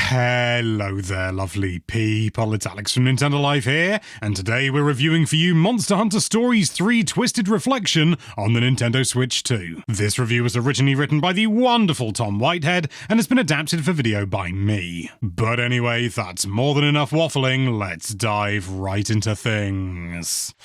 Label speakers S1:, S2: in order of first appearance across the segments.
S1: Hello there, lovely people. It's Alex from Nintendo Life here, and today we're reviewing for you Monster Hunter Stories 3 Twisted Reflection on the Nintendo Switch 2. This review was originally written by the wonderful Tom Whitehead and has been adapted for video by me. But anyway, that's more than enough waffling. Let's dive right into things.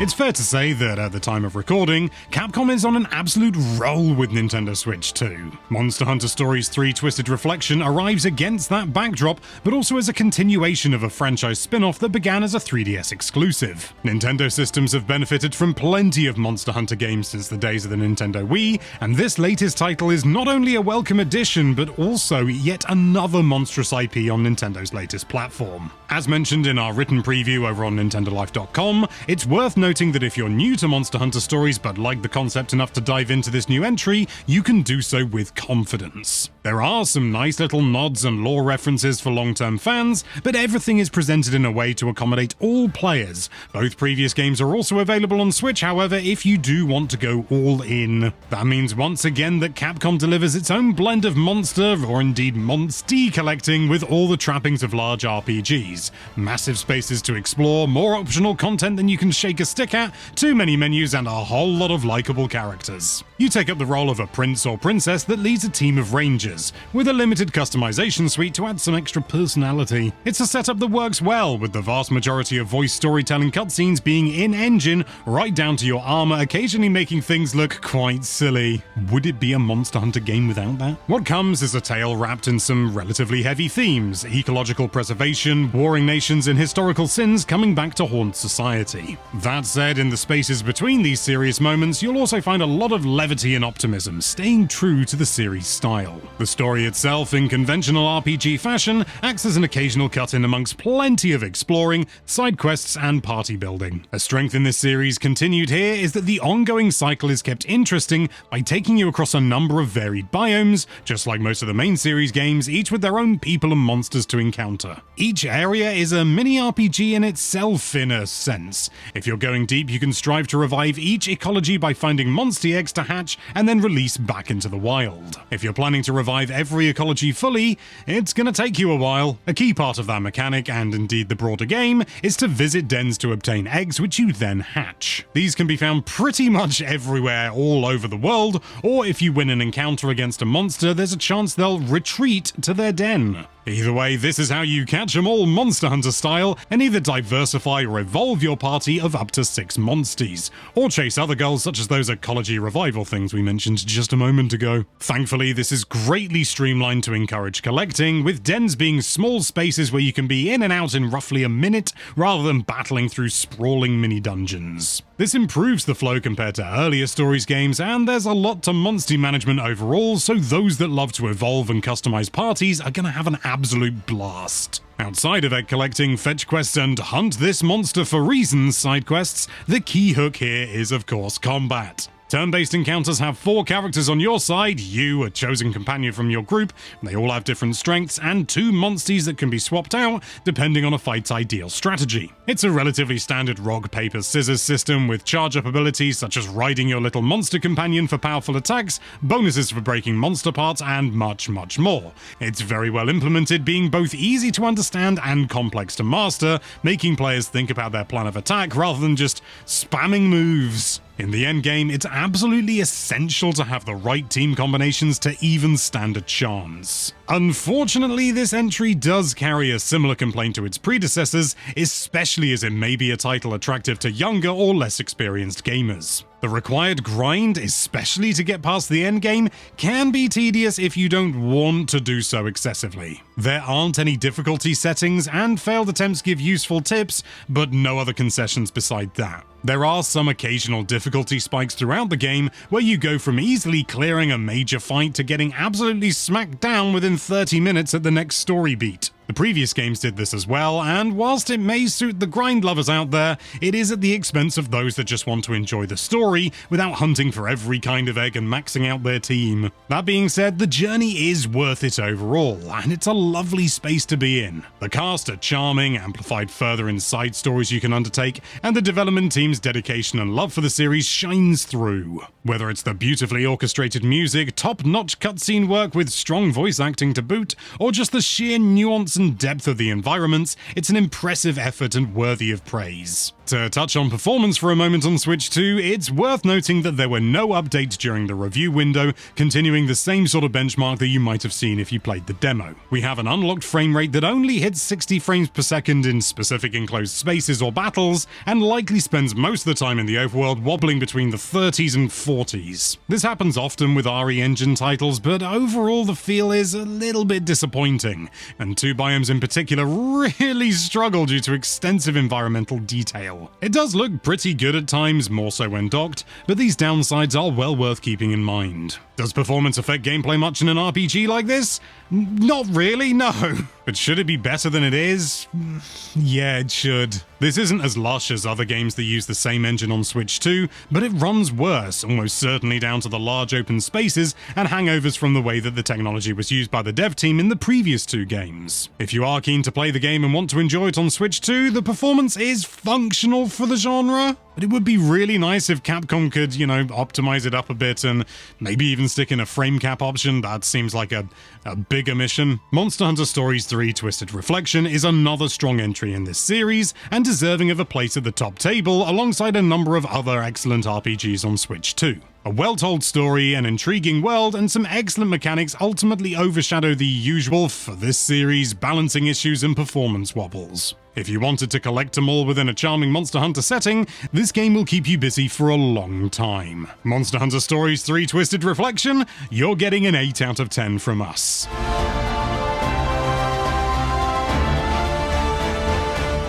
S1: It's fair to say that at the time of recording, Capcom is on an absolute roll with Nintendo Switch 2. Monster Hunter Stories 3 Twisted Reflection arrives against that backdrop, but also as a continuation of a franchise spin-off that began as a 3DS exclusive. Nintendo systems have benefited from plenty of Monster Hunter games since the days of the Nintendo Wii, and this latest title is not only a welcome addition, but also yet another monstrous IP on Nintendo's latest platform. As mentioned in our written preview over on NintendoLife.com, it's worth noting that if you're new to Monster Hunter Stories but like the concept enough to dive into this new entry, you can do so with confidence. There are some nice little nods and lore references for long-term fans, but everything is presented in a way to accommodate all players. Both previous games are also available on Switch, however, if you do want to go all in. That means once again that Capcom delivers its own blend of monster, or indeed Monstie collecting with all the trappings of large RPGs. Massive spaces to explore, more optional content than you can shake a stick at, too many menus, and a whole lot of likable characters. You take up the role of a prince or princess that leads a team of rangers, with a limited customization suite to add some extra personality. It's a setup that works well, with the vast majority of voice storytelling cutscenes being in-engine, right down to your armor occasionally making things look quite silly. Would it be a Monster Hunter game without that? What comes is a tale wrapped in some relatively heavy themes: ecological preservation, warring nations, and historical sins coming back to haunt society. That said, in the spaces between these serious moments, you'll also find a lot of levity and optimism, staying true to the series' style. The story itself, in conventional RPG fashion, acts as an occasional cut-in amongst plenty of exploring, side quests, and party building. A strength in this series continued here is that the ongoing cycle is kept interesting by taking you across a number of varied biomes, just like most of the main series games, each with their own people and monsters to encounter. Each area is a mini RPG in itself, in a sense. If you're going deep, you can strive to revive each ecology by finding Monstie eggs to hatch and then release back into the wild. If you're planning to revive every ecology fully, it's gonna take you a while. A key part of that mechanic, and indeed the broader game, is to visit dens to obtain eggs which you then hatch. These can be found pretty much everywhere all over the world, or if you win an encounter against a monster, there's a chance they'll retreat to their den. Either way, this is how you catch 'em all Monster Hunter style, and either diversify or evolve your party of up to 6 Monsties, or chase other goals such as those ecology revival things we mentioned just a moment ago. Thankfully, this is greatly streamlined to encourage collecting, with dens being small spaces where you can be in and out in roughly a minute, rather than battling through sprawling mini-dungeons. This improves the flow compared to earlier Stories games, and there's a lot to Monstie management overall, so those that love to evolve and customize parties are gonna have an absolute blast. Outside of egg collecting, fetch quests, and hunt this monster for reasons side quests, the key hook here is of course combat. Turn-based encounters have 4 characters on your side, you, a chosen companion from your group, they all have different strengths, and 2 Monsties that can be swapped out depending on a fight's ideal strategy. It's a relatively standard rock, paper, scissors system with charge-up abilities such as riding your little monster companion for powerful attacks, bonuses for breaking monster parts, and much, much more. It's very well implemented, being both easy to understand and complex to master, making players think about their plan of attack rather than just spamming moves. In the endgame, it's absolutely essential to have the right team combinations to even stand a chance. Unfortunately, this entry does carry a similar complaint to its predecessors, especially as it may be a title attractive to younger or less experienced gamers. The required grind, especially to get past the endgame, can be tedious if you don't want to do so excessively. There aren't any difficulty settings, and failed attempts give useful tips, but no other concessions beside that. There are some occasional difficulty spikes throughout the game where you go from easily clearing a major fight to getting absolutely smacked down within 30 minutes at the next story beat. The previous games did this as well, and whilst it may suit the grind lovers out there, it is at the expense of those that just want to enjoy the story without hunting for every kind of egg and maxing out their team. That being said, the journey is worth it overall, and it's a lovely space to be in. The cast are charming, amplified further in side stories you can undertake, and the development team's dedication and love for the series shines through. Whether it's the beautifully orchestrated music, top-notch cutscene work with strong voice acting to boot, or just the sheer nuance and depth of the environments, it's an impressive effort and worthy of praise. To touch on performance for a moment on Switch 2, it's worth noting that there were no updates during the review window, continuing the same sort of benchmark that you might have seen if you played the demo. We have an unlocked frame rate that only hits 60 frames per second in specific enclosed spaces or battles, and likely spends most of the time in the overworld wobbling between the 30s and 40s. This happens often with RE Engine titles, but overall the feel is a little bit disappointing, and two biomes in particular really struggle due to extensive environmental detail. It does look pretty good at times, more so when docked, but these downsides are well worth keeping in mind. Does performance affect gameplay much in an RPG like this? Not really, no. But should it be better than it is? Yeah, it should. This isn't as lush as other games that use the same engine on Switch 2, but it runs worse, almost certainly down to the large open spaces and hangovers from the way that the technology was used by the dev team in the previous two games. If you are keen to play the game and want to enjoy it on Switch 2, the performance is functional for the genre. But it would be really nice if Capcom could, optimize it up a bit and maybe even stick in a frame cap option. That seems like a bigger mission. Monster Hunter Stories 3 Twisted Reflection is another strong entry in this series, and deserving of a place at the top table alongside a number of other excellent RPGs on Switch 2. A well-told story, an intriguing world, and some excellent mechanics ultimately overshadow the usual, for this series, balancing issues and performance wobbles. If you wanted to collect them all within a charming Monster Hunter setting, this game will keep you busy for a long time. Monster Hunter Stories 3 Twisted Reflection, you're getting an 8 out of 10 from us.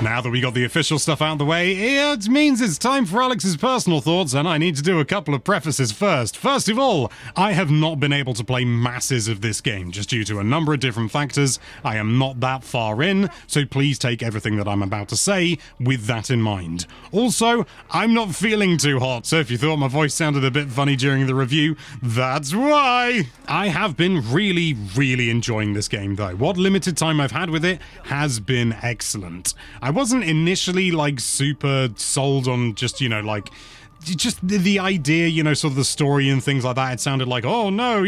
S1: Now that we got the official stuff out of the way, it means it's time for Alex's personal thoughts, and I need to do a couple of prefaces first. First of all, I have not been able to play masses of this game, just due to a number of different factors. I am not that far in, so please take everything that I'm about to say with that in mind. Also, I'm not feeling too hot, so if you thought my voice sounded a bit funny during the review, that's why! I have been really enjoying this game, though. What limited time I've had with it has been excellent. I wasn't initially super sold on just the idea, sort of the story and things like that. It sounded like, oh no,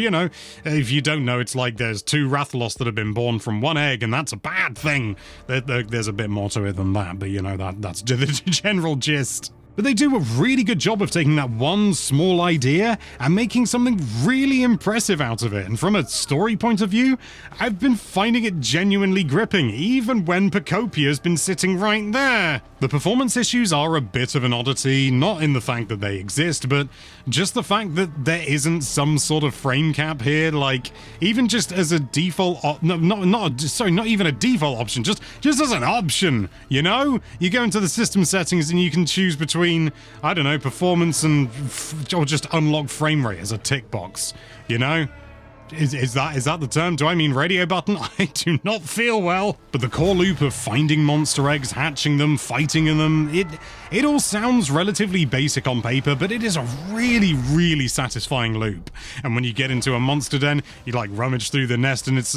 S1: if you don't know, it's like there's two Rathalos that have been born from one egg, and that's a bad thing. There's a bit more to it than that, but that's the general gist. But they do a really good job of taking that one small idea and making something really impressive out of it. And from a story point of view, I've been finding it genuinely gripping, even when Pacopia's been sitting right there. The performance issues are a bit of an oddity, not in the fact that they exist, but just the fact that there isn't some sort of frame cap here, even just as a default, not even a default option, just as an option, You go into the system settings and you can choose between, I don't know, performance and or just unlock frame rate as a tick box, Is that the term? Do I mean radio button? I do not feel well. But the core loop of finding monster eggs, hatching them, fighting in them, it all sounds relatively basic on paper, but it is a really satisfying loop. And when you get into a monster den, you rummage through the nest, and this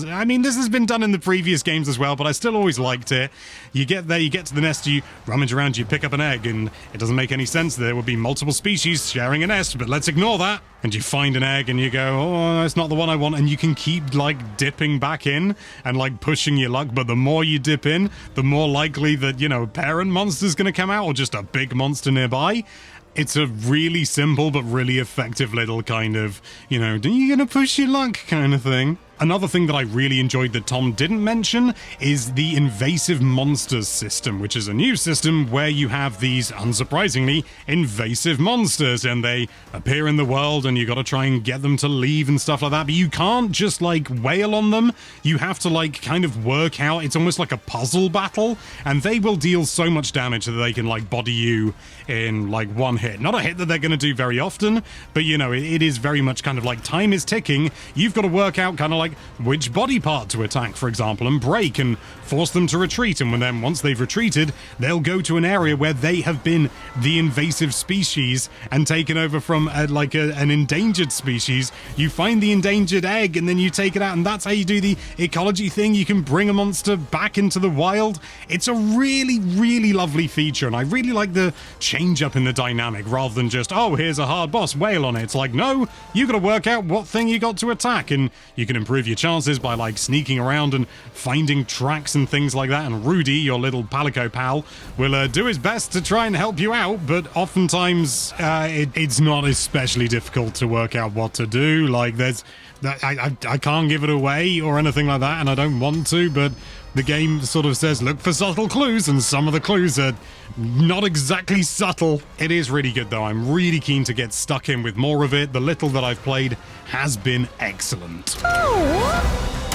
S1: has been done in the previous games as well, but I still always liked it. You get there, you get to the nest, you rummage around, you pick up an egg, and it doesn't make any sense. There would be multiple species sharing a nest, but let's ignore that. And you find an egg and you go, oh, it's not the one I want, and you can keep dipping back in and pushing your luck, but the more you dip in, the more likely that, a parent monster's gonna come out, or just a big monster nearby. It's a really simple but really effective little kind of, are you gonna push your luck kind of thing. Another thing that I really enjoyed that Tom didn't mention is the invasive monsters system, which is a new system where you have these, unsurprisingly, invasive monsters, and they appear in the world and you gotta try and get them to leave and stuff like that, but you can't just wail on them. You have to kind of work out, it's almost like a puzzle battle, and they will deal so much damage that they can body you in one hit. Not a hit that they're gonna do very often, but it is very much kind of time is ticking. You've got to work out kind of like which body part to attack, for example, and break and force them to retreat. And then once they've retreated, they'll go to an area where they have been the invasive species and taken over from an endangered species. You find the endangered egg and then you take it out, and that's how you do the ecology thing. You can bring a monster back into the wild. It's a really, really lovely feature, and I really like the change up in the dynamic rather than just, oh, here's a hard boss, wail on it. It's like, no, you got to work out what thing you got to attack, and you can improve your chances by like sneaking around and finding tracks and things like that. And Rudy, your little palico pal, will do his best to try and help you out, but oftentimes it's not especially difficult to work out what to do. Like I can't give it away or anything like that, and I don't want to, but the game sort of says look for subtle clues, and some of the clues are not exactly subtle. It is really good though. I'm really keen to get stuck in with more of it. The little that I've played has been excellent.
S2: Oh.